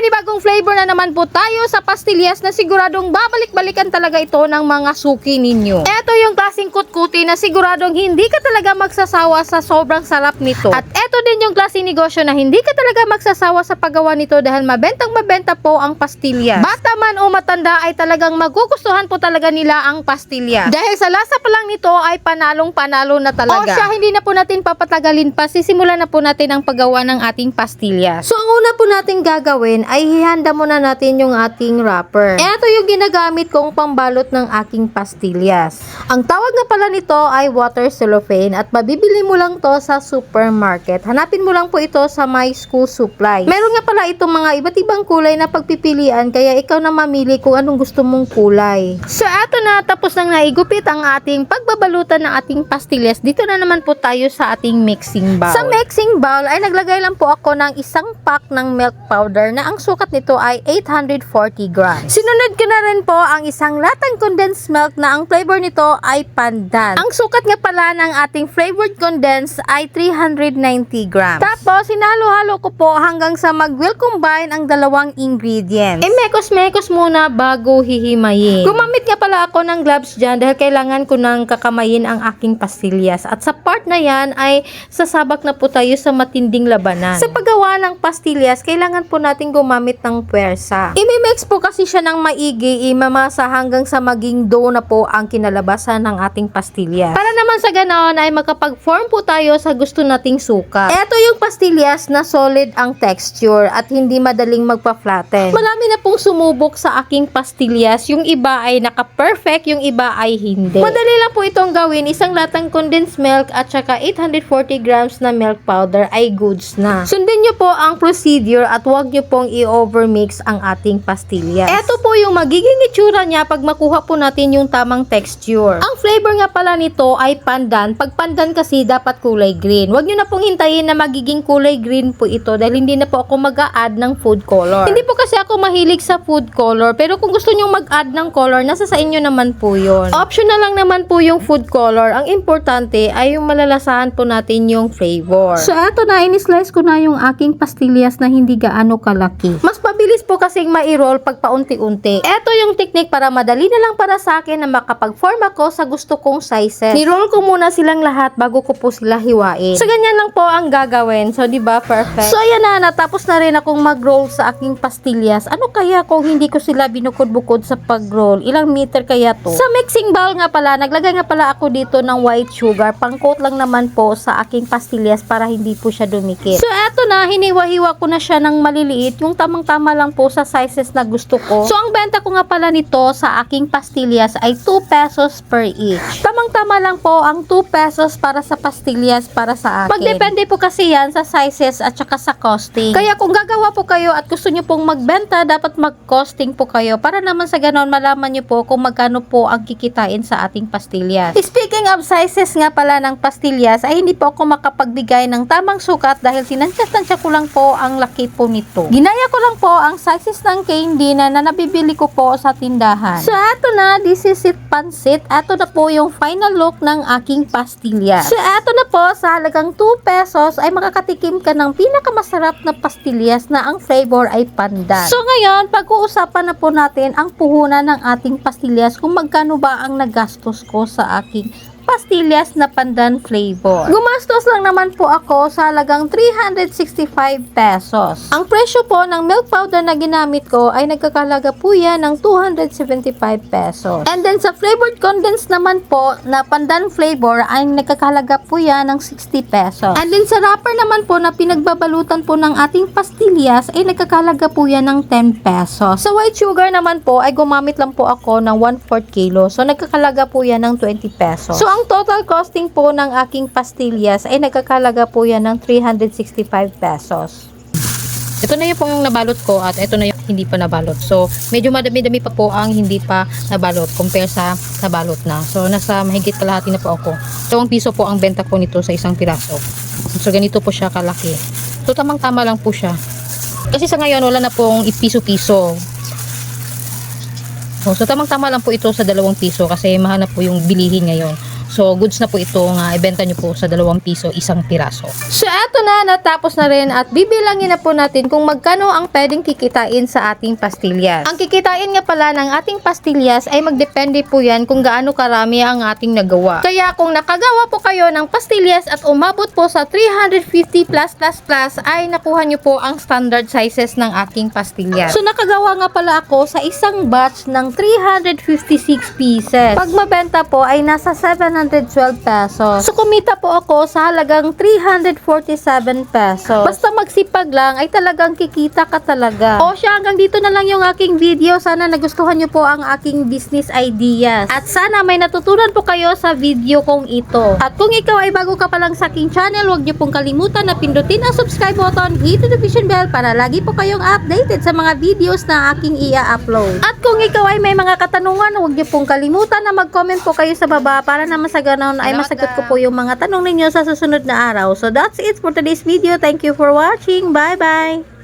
panibagong flavor na naman po tayo sa pastillas na siguradong babalik-balikan talaga ito ng mga suki ninyo. Ito yung klaseng kutkuti na siguradong hindi ka talaga magsasawa sa sobrang sarap nito. At ito din yung klaseng negosyo na hindi ka talaga magsasawa sa paggawa nito dahil mabentang mabenta po ang pastillas. Bata man o matanda ay talagang magugustuhan po talaga nila ang pastillas. Dahil sa lasa pa lang nito ay panalong-panalo na talaga. O siya, hindi na po natin papatagalin pa. Sisimulan na po natin ang paggawa ng ating pastillas. So, ang una po natin gagawin ay hihanda muna natin yung ating wrapper. Ito yung ginagamit kong pambalot ng aking pastillas. Ang tawag na pala nito ay water cellophane at mabibili mo lang to sa supermarket. Hanapin mo lang po ito sa My School Supply. Meron nga pala itong mga iba't ibang kulay na pagpipilian kaya ikaw na mamili kung anong gusto mong kulay. So, eto na, tapos nang naigupit ang ating pagbabalutan ng ating pastillas. Dito na naman po tayo sa ating mixing bowl. Sa mixing bowl ay naglagay lang po ako ng isang pack ng milk powder na ang sukat nito ay 840 grams. Sinunod ko na rin po ang isang latang condensed milk na ang flavor nito ay pandan. Ang sukat nga pala ng ating flavored condensed ay 390 grams. Tapos, sinalo-halo ko po hanggang sa mag-will combine ang dalawang ingredients. Mekos-mekos muna bago hihimayin. Gumamit nga pala ako ng gloves dyan dahil kailangan ko nang kakamayin ang aking pastillas. At sa part na yan ay sasabak na po tayo sa matinding labanan. Sa paggawa ng pastillas, kailangan po natin gumamit ng puwersa. Imimix po kasi siya ng maigi, imamasa hanggang sa maging dough na po ang kinalabasan ng ating pastillas. Para naman sa ganoon ay makapag-form po tayo sa gusto nating sukat. Ito yung pastillas na solid ang texture at hindi madaling magpa-flatten. Marami na pong sumubok sa aking pastillas. Yung iba ay naka-perfect, yung iba ay hindi. Madali lang po itong gawin. Isang latang condensed milk at saka 840 grams na milk powder ay goods na. Sundin nyo po ang procedure at huwag nyo pong i-overmix ang ating pastillas. Ito po yung magiging itsura niya pag makuha po natin yung tamang texture. Ang flavor nga pala nito ay pandan. Pag pandan kasi dapat kulay green. Huwag nyo na pong hintayin na magiging kulay green po ito dahil hindi na po ako mag-a-add ng food color. Hindi po kasi ako mahilig sa food color pero kung gusto nyo mag-add ng color, nasa sa inyo naman po yun. Optional lang naman po yung food color. Ang importante ay yung malalasahan po natin yung flavor. So eto na, in-slice ko na yung aking pastillas na hindi gaano kalaki. Mas pabilis po kasing ma-roll pag paunti-unti. Eto yung technique para madali na lang para sa akin na makapag-form ako sa gusto kong sizes. Ni-roll ko muna silang lahat bago ko po sila hiwain. So ganyan lang po ang gagawin. So diba, perfect. So ayan na, natapos na rin akong mag-roll sa aking pastillas. Ano kaya kung hindi ko sila binukod-bukod sa pag-roll? Ilang meter kaya to? Sa mixing bowl nga pala, naglagay nga pala ako dito ng white sugar. Pang-coat lang naman po sa aking pastillas para hindi po siya dumikit. So eto na, hiniwa-hiwa ko na siya ng maliliit. Yung tamang-tama lang po sa sizes na gusto ko. So ang benta ko nga pala nito sa aking pastillas ay 2 pesos per each. Tamang-tama lang po ang 2 pesos para sa pastillas para sa akin. Magdepende po kasi yan sa sizes at saka sa costing. Kaya kung gagawa po kayo at gusto nyo pong magbenta, dapat mag-costing po kayo para naman sa ganon malaman nyo po kung magkano po ang kikitain sa ating pastillas. Speaking of sizes nga pala ng pastillas, ay hindi po ako makapagbigay ng tamang sukat dahil tinansya ko lang po ang laki po nito. Ginaya ko lang po ang sizes ng candy na nabibili ko po sa tindahan. So eto na, this is it pansit. Eto na po yung final look ng aking pastillas. So eto na po, sa halagang 2 pesos ay makakatikim ka ng pinakamasarap na pastillas na ang flavor ay pandan. So ngayon, pag-uusapan na po natin ang puhunan ng ating pastillas kung magkano ba ang nagastos ko sa aking pastillas na pandan flavor. Gumastos lang naman po ako sa halagang 365 pesos. Ang presyo po ng milk powder na ginamit ko ay nagkakalaga po yan ng 275 pesos. And then sa flavored condensed naman po na pandan flavor ay nagkakalaga po yan ng 60 pesos. And then sa wrapper naman po na pinagbabalutan po ng ating pastillas ay nagkakalaga po yan ng 10 pesos. Sa white sugar naman po ay gumamit lang po ako ng 1/4 kilo. So nagkakalaga po yan ng 20 pesos. So ang total costing po ng aking pastillas ay nagkakalaga po yan ng 365 pesos. Ito na yung pong nabalot ko at ito na yung hindi pa nabalot. So, medyo madami-dami pa po ang hindi pa nabalot compare sa nabalot na. So, nasa mahigit kalahati na po ako. 2 piso po ang benta ko nito sa isang piraso. So, ganito po siya kalaki. So, tamang-tama lang po siya. Kasi sa ngayon, wala na pong ipiso-piso. So, tamang-tama lang po ito sa 2 piso kasi mahal na po yung bilihin ngayon. So, goods na po ito nga ibenta nyo po sa 2 piso isang piraso. So, eto na, natapos na rin at bibilangin na po natin kung magkano ang pwedeng kikitain sa ating pastillas. Ang kikitain nga pala ng ating pastillas ay magdepende po yan kung gaano karami ang ating nagawa. Kaya kung nakagawa po kayo ng pastillas at umabot po sa 350 plus ay nakuha nyo po ang standard sizes ng aking pastillas. So, nakagawa nga pala ako sa isang batch ng 356 pieces. Pag mabenta po ay nasa 712 pesos. So, kumita po ako sa halagang 347 pesos. Basta magsipag lang ay talagang kikita ka talaga. O siya, hanggang dito na lang yung aking video. Sana nagustuhan nyo po ang aking business ideas. At sana may natutunan po kayo sa video kong ito. At kung ikaw ay bago ka pa lang sa aking channel, huwag nyo pong kalimutan na pindutin ang subscribe button, hit the notification bell para lagi po kayong updated sa mga videos na aking i-upload. At kung ikaw ay may mga katanungan, huwag nyo pong kalimutan na mag-comment po kayo sa baba para naman sa ganon ay masagot ko po yung mga tanong ninyo sa susunod na araw. So that's it for today's video. Thank you for watching. Bye bye!